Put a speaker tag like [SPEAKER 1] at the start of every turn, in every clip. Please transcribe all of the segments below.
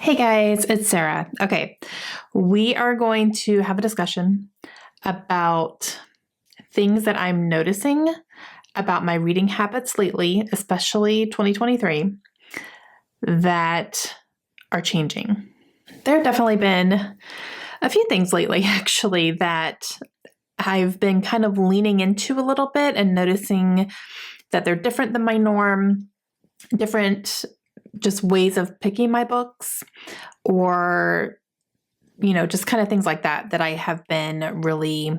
[SPEAKER 1] Hey guys, it's Sarah. Okay, we are going to have a discussion about things that I'm noticing about my reading habits lately, especially 2023, that are changing. There have definitely been a few things lately, actually, that I've been kind of leaning into a little bit and noticing that they're different than my norm, different just ways of picking my books, or just kind of things like that I have been really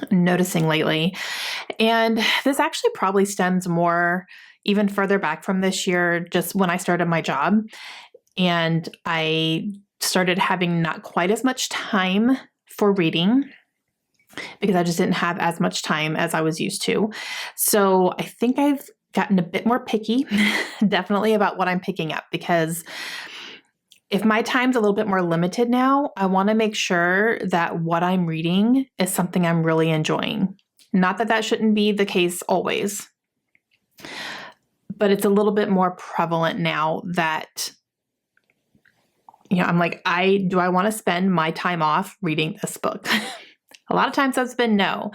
[SPEAKER 1] noticing lately. And this actually probably stems more even further back from this year, just when I started my job and I started having not quite as much time for reading because I just didn't have as much time as I was used to. So I think I've gotten a bit more picky, definitely, about what I'm picking up, because if my time's a little bit more limited now, I want to make sure that what I'm reading is something I'm really enjoying. Not that that shouldn't be the case always, but it's a little bit more prevalent now that, I'm like, do I want to spend my time off reading this book? A lot of times that's been no.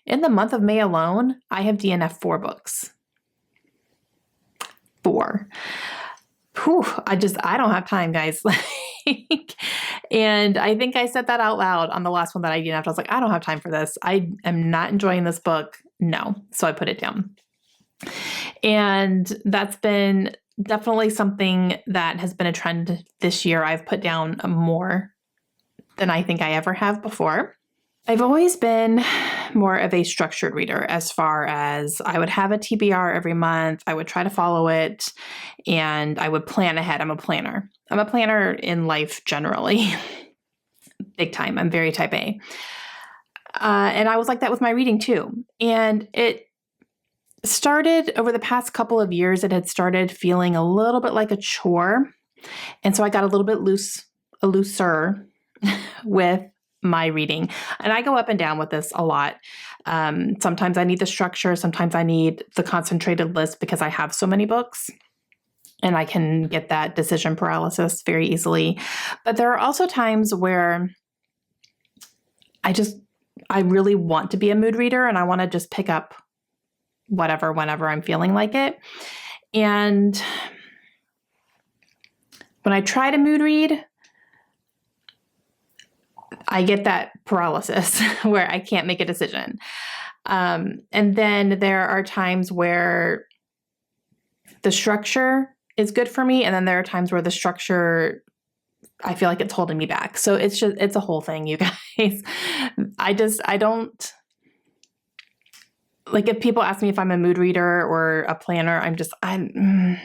[SPEAKER 1] In the month of May alone, I have DNF 4 books. 4. Whew, I don't have time, guys. And I think I said that out loud on the last one that I DNF'd. I was like, I don't have time for this. I am not enjoying this book. No. So I put it down. And that's been definitely something that has been a trend this year. I've put down more than I think I ever have before. I've always been more of a structured reader, as far as I would have a TBR every month. I would try to follow it and I would plan ahead. I'm a planner. I'm a planner in life generally. Big time. I'm very type A. And I was like that with my reading too. And it started over the past couple of years. It had started feeling a little bit like a chore. And so I got a little bit looser with my reading. And I go up and down with this a lot. Sometimes I need the structure. Sometimes I need the concentrated list because I have so many books and I can get that decision paralysis very easily. But there are also times where I really want to be a mood reader and I want to just pick up whatever, whenever I'm feeling like it. And when I try to mood read, I get that paralysis where I can't make a decision. And then there are times where the structure is good for me. And then there are times where the structure, I feel like it's holding me back. So it's a whole thing, you guys. I don't, like, if people ask me if I'm a mood reader or a planner, I'm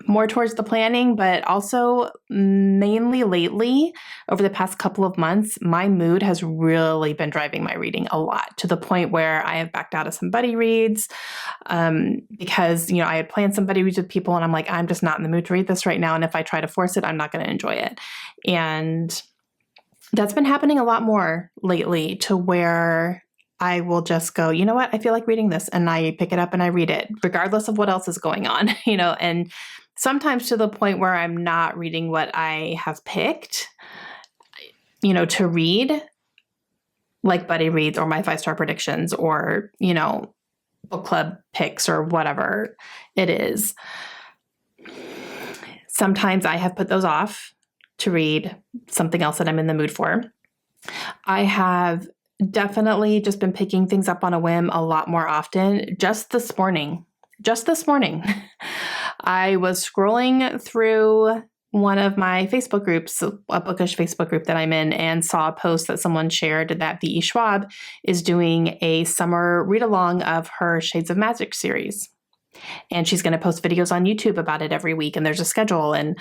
[SPEAKER 1] more towards the planning, but also mainly lately, over the past couple of months, my mood has really been driving my reading a lot, to the point where I have backed out of some buddy reads because, I had planned some buddy reads with people and I'm like, I'm just not in the mood to read this right now. And if I try to force it, I'm not going to enjoy it. And that's been happening a lot more lately, to where I will just go, you know what, I feel like reading this, and I pick it up and I read it, regardless of what else is going on, and sometimes to the point where I'm not reading what I have picked, to read, like buddy reads or my 5-star predictions or, book club picks or whatever it is. Sometimes I have put those off to read something else that I'm in the mood for. I have definitely just been picking things up on a whim a lot more often. Just this morning, I was scrolling through one of my Facebook groups, a bookish Facebook group that I'm in, and saw a post that someone shared that V.E. Schwab is doing a summer read-along of her Shades of Magic series. And she's going to post videos on YouTube about it every week, and there's a schedule. And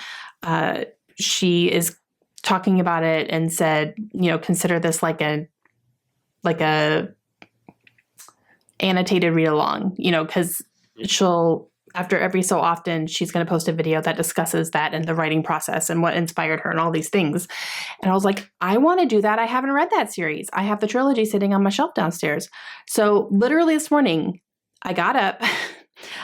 [SPEAKER 1] she is talking about it and said, consider this like a annotated read-along, because she'll, after every so often, she's going to post a video that discusses that and the writing process and what inspired her and all these things. And I was like, I want to do that. I haven't read that series. I have the trilogy sitting on my shelf downstairs. So literally this morning, I got up,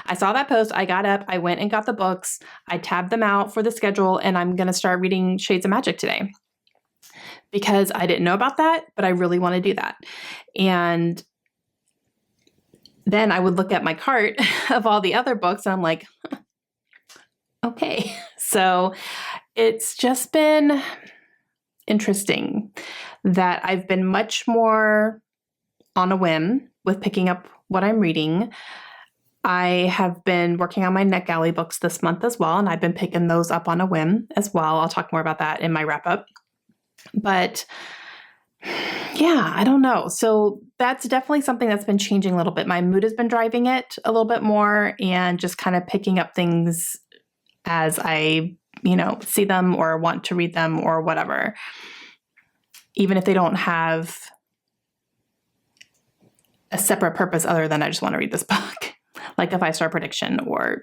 [SPEAKER 1] I saw that post. I got up, I went and got the books. I tabbed them out for the schedule, and I'm going to start reading Shades of Magic today because I didn't know about that, but I really want to do that. And then I would look at my cart of all the other books, and I'm like, okay. So it's just been interesting that I've been much more on a whim with picking up what I'm reading. I have been working on my NetGalley books this month as well, and I've been picking those up on a whim as well. I'll talk more about that in my wrap up. But yeah, I don't know. So that's definitely something that's been changing a little bit. My mood has been driving it a little bit more, and just kind of picking up things as I, see them or want to read them or whatever, even if they don't have a separate purpose other than I just want to read this book, like a 5-star prediction or,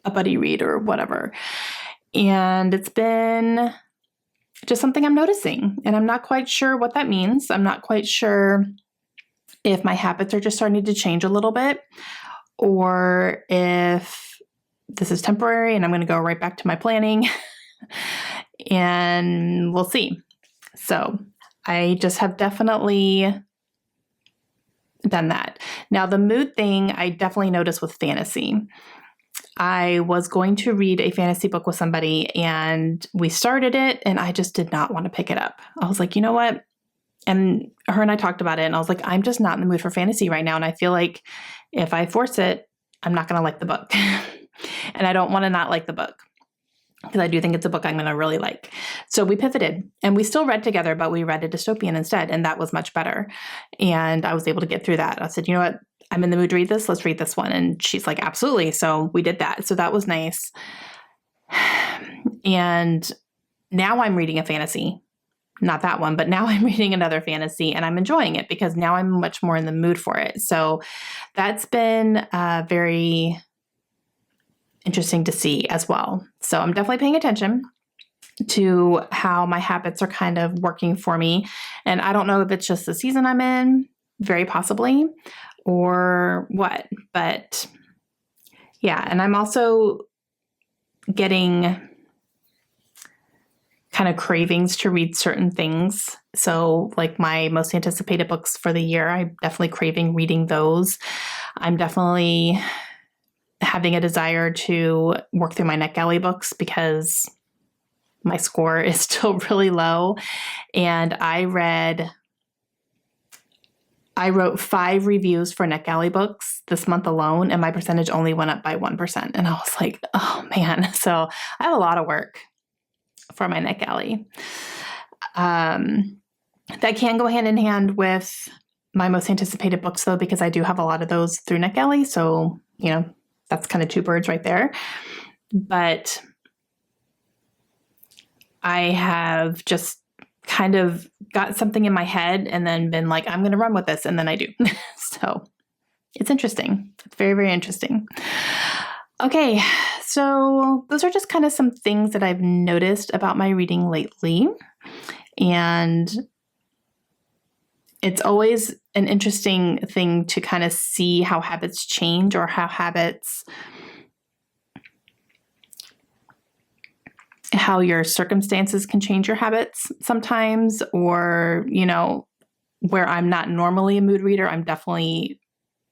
[SPEAKER 1] a buddy read or whatever. And it's been just something I'm noticing, and I'm not quite sure what that means. I'm not quite sure if my habits are just starting to change a little bit, or if this is temporary and I'm going to go right back to my planning and we'll see. So I just have definitely done that. Now, the mood thing, I definitely noticed with fantasy. I was going to read a fantasy book with somebody, and we started it, and I just did not want to pick it up. I was like, you know what? And her and I talked about it, and I was like, I'm just not in the mood for fantasy right now. And I feel like if I force it, I'm not going to like the book. And I don't want to not like the book, because I do think it's a book I'm going to really like. So we pivoted, and we still read together, but we read a dystopian instead. And that was much better. And I was able to get through that. I said, you know what? I'm in the mood to read this. Let's read this one. And she's like, absolutely. So we did that. So that was nice. And now I'm reading a fantasy, not that one, but now I'm reading another fantasy, and I'm enjoying it because now I'm much more in the mood for it. So that's been very interesting to see as well. So I'm definitely paying attention to how my habits are kind of working for me. And I don't know if it's just the season I'm in, very possibly, or what, but yeah. And I'm also getting kind of cravings to read certain things. So like my most anticipated books for the year, I'm definitely craving reading those. I'm definitely having a desire to work through my NetGalley books because my score is still really low. And I wrote 5 reviews for NetGalley books this month alone, and my percentage only went up by 1%. And I was like, oh man. So I have a lot of work for my NetGalley. That can go hand in hand with my most anticipated books though, because I do have a lot of those through NetGalley. So, that's kind of 2 birds right there. But I have just kind of got something in my head and then been like, I'm going to run with this. And then I do. So it's interesting. It's very, very interesting. Okay. So those are just kind of some things that I've noticed about my reading lately. And it's always an interesting thing to kind of see how habits change, or how your circumstances can change your habits sometimes, or, where I'm not normally a mood reader, I'm definitely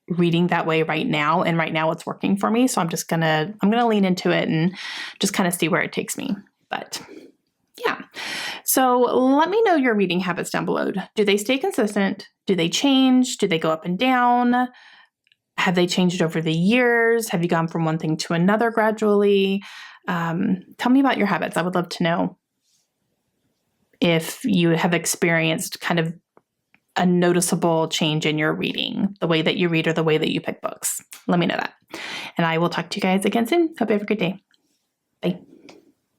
[SPEAKER 1] reading that way right now. And right now it's working for me. So I'm going to lean into it and just kind of see where it takes me. But yeah. So let me know your reading habits down below. Do they stay consistent? Do they change? Do they go up and down? Have they changed over the years? Have you gone from one thing to another gradually? Tell me about your habits. I would love to know if you have experienced kind of a noticeable change in your reading, the way that you read or the way that you pick books. Let me know that. And I will talk to you guys again soon. Hope you have a good day. Bye.